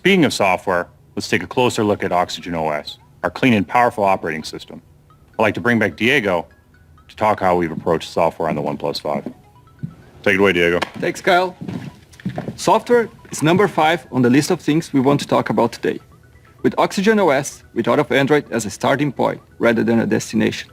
Speaking of software, let's take a closer look at OxygenOS, our clean and powerful operating system. I'd like to bring back Diego to talk how we've approached software on the OnePlus 5. Take it away, Diego. Thanks, Kyle. Software is number 5 on the list of things we want to talk about today. With OxygenOS, we thought of Android as a starting point rather than a destination.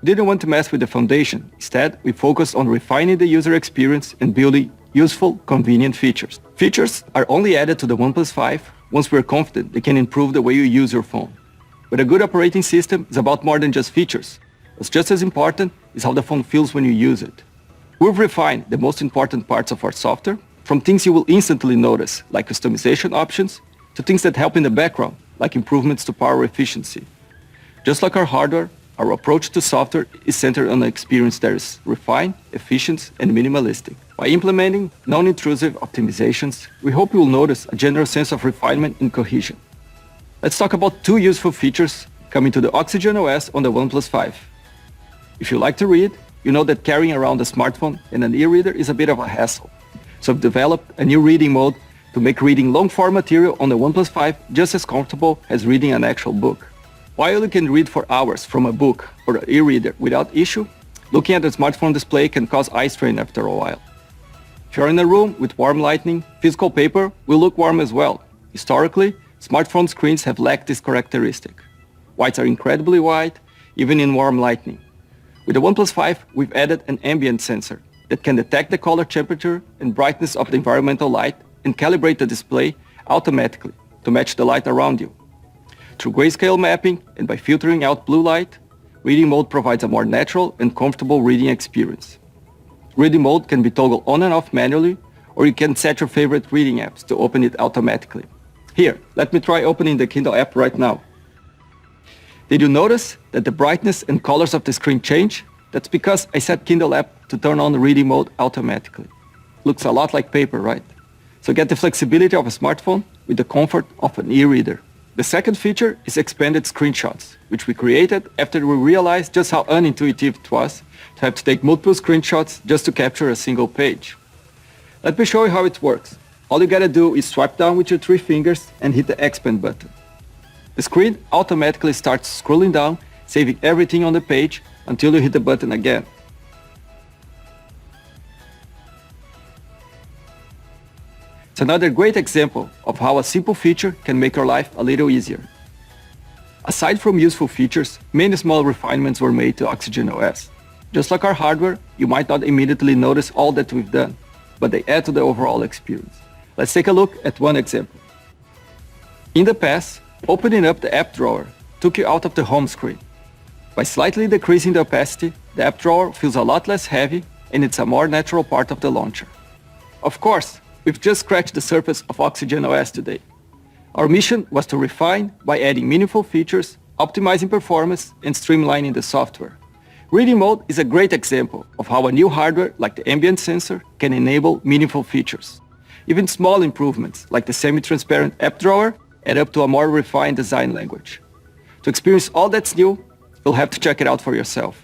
We didn't want to mess with the foundation. Instead, we focused on refining the user experience and building useful, convenient features. Features are only added to the OnePlus 5 once we're confident they can improve the way you use your phone. But a good operating system is about more than just features. What's just as important is how the phone feels when you use it. We've refined the most important parts of our software, from things you will instantly notice, like customization options, to things that help in the background, like improvements to power efficiency. Just like our hardware, our approach to software is centered on an experience that is refined, efficient, and minimalistic. By implementing non-intrusive optimizations, we hope you will notice a general sense of refinement and cohesion. Let's talk about 2 useful features coming to the OxygenOS on the OnePlus 5. If you like to read, you know that carrying around a smartphone and an e-reader is a bit of a hassle. So we've developed a new reading mode to make reading long-form material on the OnePlus 5 just as comfortable as reading an actual book. While you can read for hours from a book or an e-reader without issue, looking at the smartphone display can cause eye strain after a while. If you're in a room with warm lighting, physical paper will look warm as well. Historically, smartphone screens have lacked this characteristic. Whites are incredibly white, even in warm lighting. With the OnePlus 5, we've added an ambient sensor that can detect the color temperature and brightness of the environmental light and calibrate the display automatically to match the light around you. Through grayscale mapping and by filtering out blue light, reading mode provides a more natural and comfortable reading experience. Reading mode can be toggled on and off manually, or you can set your favorite reading apps to open it automatically. Here, let me try opening the Kindle app right now. Did you notice that the brightness and colors of the screen change? That's because I set Kindle app to turn on the reading mode automatically. Looks a lot like paper, right? So get the flexibility of a smartphone with the comfort of an e-reader. The second feature is expanded screenshots, which we created after we realized just how unintuitive it was to have to take multiple screenshots just to capture a single page. Let me show you how it works. All you gotta do is swipe down with your 3 fingers and hit the expand button. The screen automatically starts scrolling down, saving everything on the page until you hit the button again. It's another great example of how a simple feature can make your life a little easier. Aside from useful features, many small refinements were made to OxygenOS. Just like our hardware, you might not immediately notice all that we've done, but they add to the overall experience. Let's take a look at one example. In the past, opening up the app drawer took you out of the home screen. By slightly decreasing the opacity, the app drawer feels a lot less heavy and it's a more natural part of the launcher. Of course, we've just scratched the surface of OxygenOS today. Our mission was to refine by adding meaningful features, optimizing performance, and streamlining the software. Reading mode is a great example of how a new hardware like the ambient sensor can enable meaningful features. Even small improvements like the semi-transparent app drawer add up to a more refined design language. To experience all that's new, you'll have to check it out for yourself.